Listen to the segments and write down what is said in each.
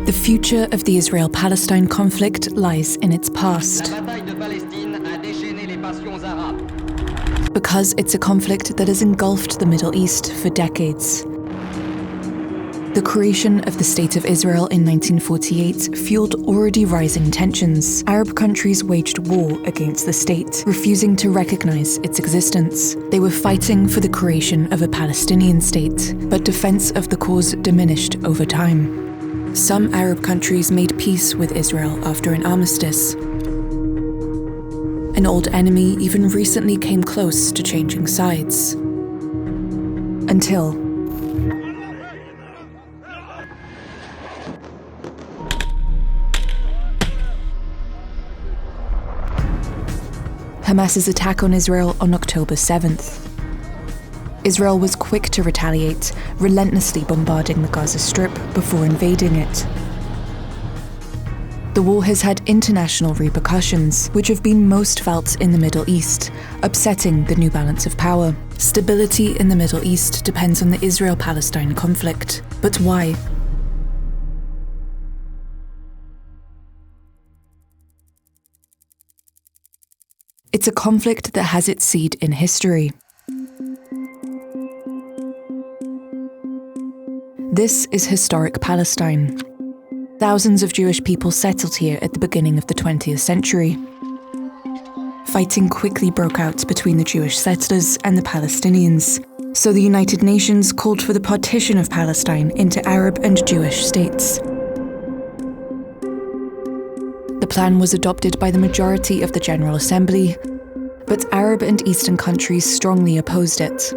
The future of the Israel-Palestine conflict lies in its past. Because it's a conflict that has engulfed the Middle East for decades. The creation of the State of Israel in 1948 fueled already rising tensions. Arab countries waged war against the state, refusing to recognize its existence. They were fighting for the creation of a Palestinian state, but defense of the cause diminished over time. Some Arab countries made peace with Israel after an armistice. An old enemy even recently came close to changing sides. Until Hamas's attack on Israel on October 7th. Israel was quick to retaliate, relentlessly bombarding the Gaza Strip before invading it. The war has had international repercussions, which have been most felt in the Middle East, upsetting the new balance of power. Stability in the Middle East depends on the Israel-Palestine conflict. But why? It's a conflict that has its seed in history. This is historic Palestine. Thousands of Jewish people settled here at the beginning of the 20th century. Fighting quickly broke out between the Jewish settlers and the Palestinians, so the United Nations called for the partition of Palestine into Arab and Jewish states. The plan was adopted by the majority of the General Assembly, but Arab and Eastern countries strongly opposed it.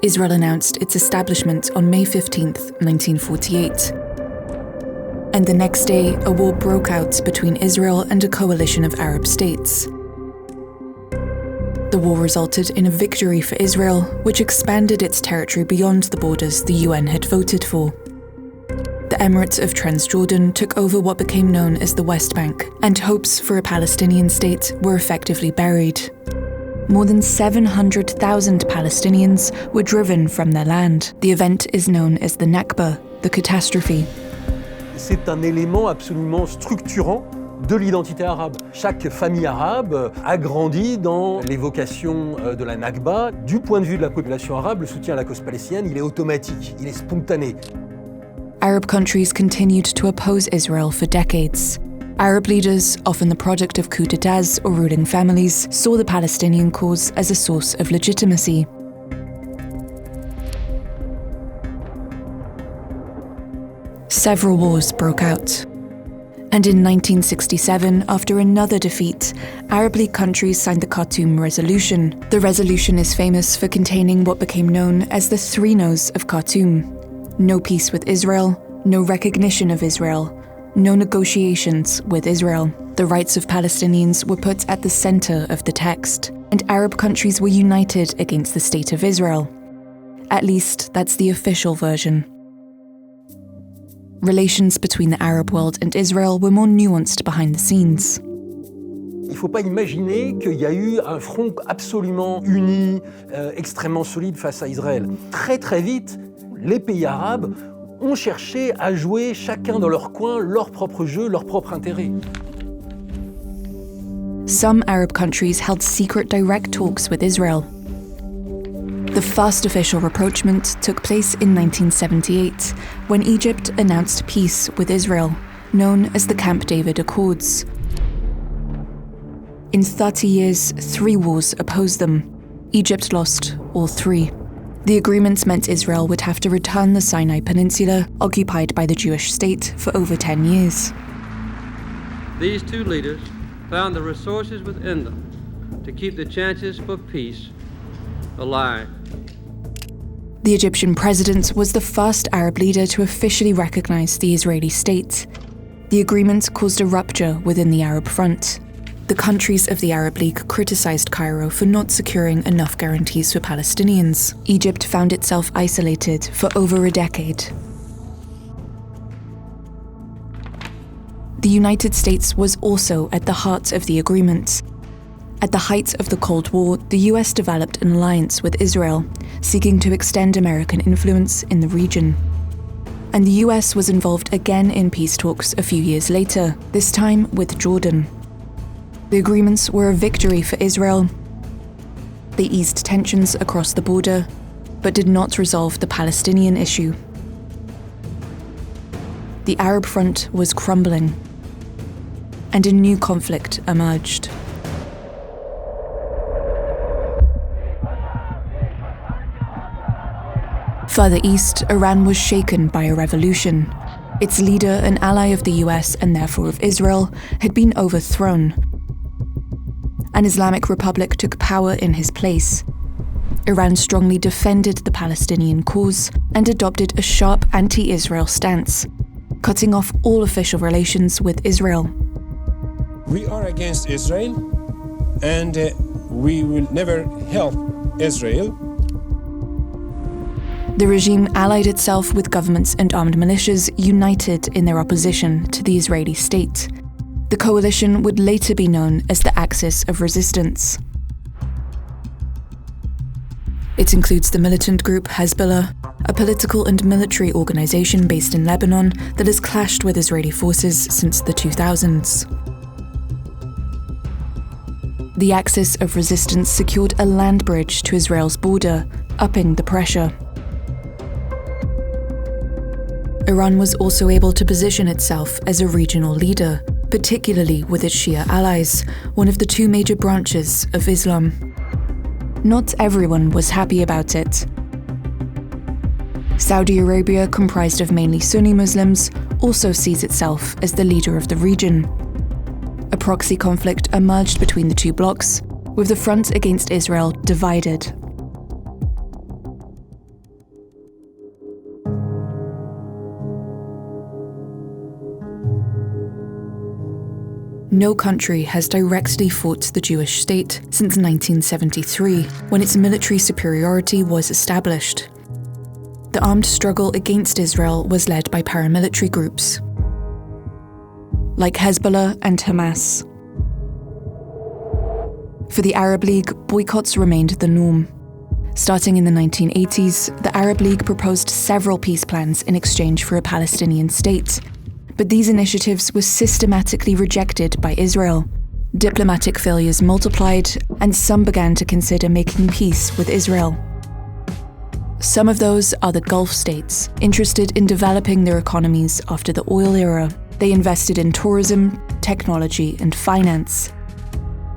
Israel announced its establishment on May 15, 1948. And the next day, a war broke out between Israel and a coalition of Arab states. The war resulted in a victory for Israel, which expanded its territory beyond the borders the UN had voted for. The Emirates of Transjordan took over what became known as the West Bank, and hopes for a Palestinian state were effectively buried. More than 700,000 Palestinians were driven from their land. The event is known as the Nakba, the catastrophe. C'est un élément absolument structurant de l'identité arabe. Chaque famille arabe a grandi dans l'évocation de la Nakba. Du point de vue de la population arabe, le soutien à la cause palestinienne, il est automatique, il est spontané. Arab countries continued to oppose Israel for decades. Arab leaders, often the product of coups d'etats or ruling families, saw the Palestinian cause as a source of legitimacy. Several wars broke out. And in 1967, after another defeat, Arab League countries signed the Khartoum Resolution. The resolution is famous for containing what became known as the three no's of Khartoum. No peace with Israel, no recognition of Israel, no negotiations with Israel. The rights of Palestinians were put at the center of the text, and Arab countries were united against the State of Israel. At least, that's the official version. Relations between the Arab world and Israel were more nuanced behind the scenes. Il ne faut pas imaginer qu'il y a eu un front absolument uni, extrêmement solide face à Israël. Très très vite, les pays arabes ont cherché à jouer chacun dans leur coin leur propre jeu, leur propre intérêt. Some Arab countries held secret direct talks with Israel. The first official rapprochement took place in 1978, when Egypt announced peace with Israel, known as the Camp David Accords. In 30 years, 3 wars opposed them. Egypt lost all 3. The agreements meant Israel would have to return the Sinai Peninsula, occupied by the Jewish state for over 10 years. These two leaders found the resources within them to keep the chances for peace alive. The Egyptian president was the first Arab leader to officially recognize the Israeli state. The agreement caused a rupture within the Arab front. The countries of the Arab League criticized Cairo for not securing enough guarantees for Palestinians. Egypt found itself isolated for over a decade. The United States was also at the heart of the agreement. At the height of the Cold War, the US developed an alliance with Israel, seeking to extend American influence in the region. and the US was involved again in peace talks a few years later, this time with Jordan. The agreements were a victory for Israel. They eased tensions across the border, but did not resolve the Palestinian issue. The Arab front was crumbling, and a new conflict emerged. Further east, Iran was shaken by a revolution. Its leader, an ally of the US and therefore of Israel, had been overthrown. An Islamic Republic took power in his place. Iran strongly defended the Palestinian cause and adopted a sharp anti-Israel stance, cutting off all official relations with Israel. We are against Israel, and we will never help Israel. The regime allied itself with governments and armed militias united in their opposition to the Israeli state. The coalition would later be known as the Axis of Resistance. It includes the militant group Hezbollah, a political and military organization based in Lebanon that has clashed with Israeli forces since the 2000s. The Axis of Resistance secured a land bridge to Israel's border, upping the pressure. Iran was also able to position itself as a regional leader, particularly with its Shia allies, one of the two major branches of Islam. Not everyone was happy about it. Saudi Arabia, comprised of mainly Sunni Muslims, also sees itself as the leader of the region. A proxy conflict emerged between the two blocs, with the front against Israel divided. No country has directly fought the Jewish state since 1973, when its military superiority was established. The armed struggle against Israel was led by paramilitary groups, like Hezbollah and Hamas. For the Arab League, boycotts remained the norm. Starting in the 1980s, the Arab League proposed several peace plans in exchange for a Palestinian state. But these initiatives were systematically rejected by Israel. Diplomatic failures multiplied, and some began to consider making peace with Israel. Some of those are the Gulf states, interested in developing their economies after the oil era. They invested in tourism, technology, and finance,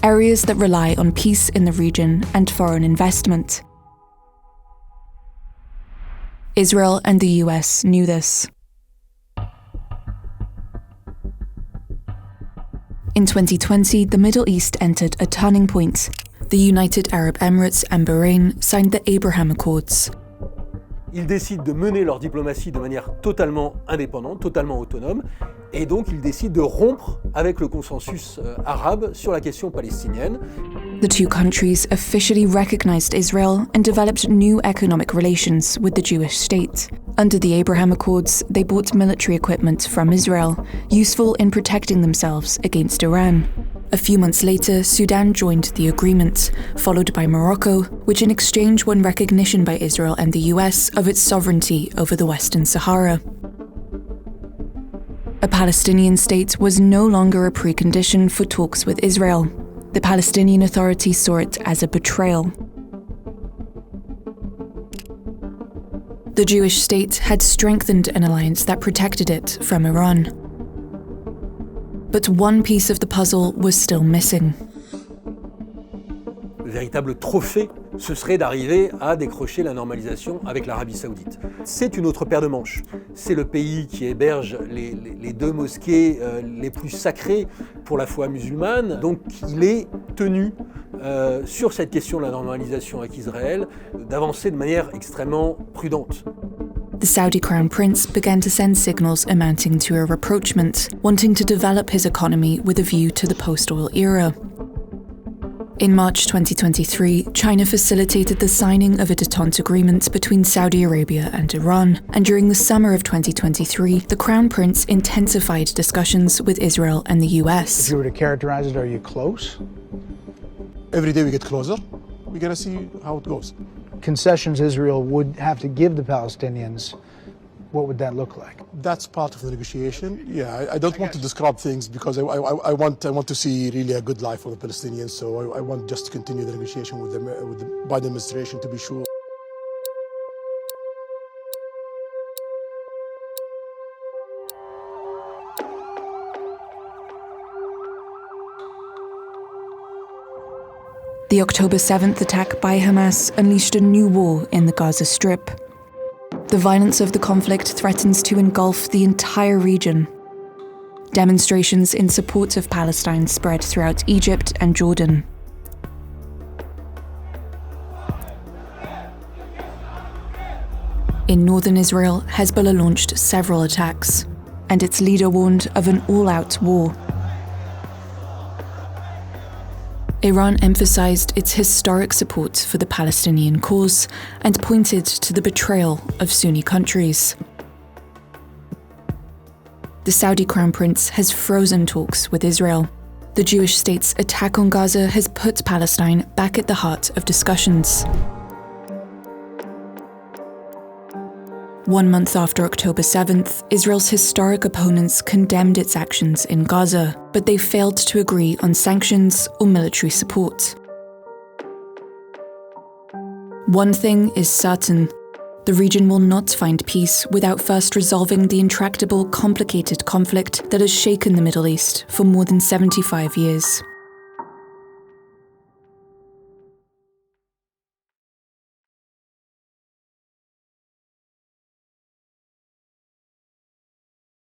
areas that rely on peace in the region and foreign investment. Israel and the US knew this. In 2020, the Middle East entered a turning point. The United Arab Emirates and Bahrain signed the Abraham Accords. Ils décident de mener leur diplomatie de manière totalement indépendante, totalement autonome, et donc ils décident de rompre avec le consensus arabe sur la question palestinienne. The two countries officially recognized Israel and developed new economic relations with the Jewish state. Under the Abraham Accords, they bought military equipment from Israel, useful in protecting themselves against Iran. A few months later, Sudan joined the agreement, followed by Morocco, which in exchange won recognition by Israel and the US of its sovereignty over the Western Sahara. A Palestinian state was no longer a precondition for talks with Israel. The Palestinian Authority saw it as a betrayal. The Jewish state had strengthened an alliance that protected it from Iran. But one piece of the puzzle was still missing. Le véritable trophée, ce serait d'arriver à décrocher la normalisation avec l'Arabie Saoudite. C'est une autre paire de manches. C'est le pays qui héberge les deux mosquées les plus sacrées pour la foi musulmane. Donc il est tenu, sur cette question de la normalisation avec Israël, d'avancer de manière extrêmement prudente. The Saudi Crown Prince began to send signals amounting to a rapprochement, wanting to develop his economy with a view to the post-oil era. In March 2023, China facilitated the signing of a détente agreement between Saudi Arabia and Iran, and during the summer of 2023, the Crown Prince intensified discussions with Israel and the US. If you were to characterize it, are you close? Every day we get closer. We gotta see how it goes. Concessions Israel would have to give the Palestinians what would that look like? That's part of the negotiation. Yeah, I don't want to describe things because I want to see really a good life for the Palestinians. So I want just to continue the negotiation with the Biden administration to be sure. The October 7th attack by Hamas unleashed a new war in the Gaza Strip. The violence of the conflict threatens to engulf the entire region. Demonstrations in support of Palestine spread throughout Egypt and Jordan. In northern Israel, Hezbollah launched several attacks, and its leader warned of an all-out war. Iran emphasized its historic support for the Palestinian cause and pointed to the betrayal of Sunni countries. The Saudi Crown Prince has frozen talks with Israel. The Jewish state's attack on Gaza has put Palestine back at the heart of discussions. 1 month after October 7th, Israel's historic opponents condemned its actions in Gaza, but they failed to agree on sanctions or military support. One thing is certain: the region will not find peace without first resolving the intractable, complicated conflict that has shaken the Middle East for more than 75 years.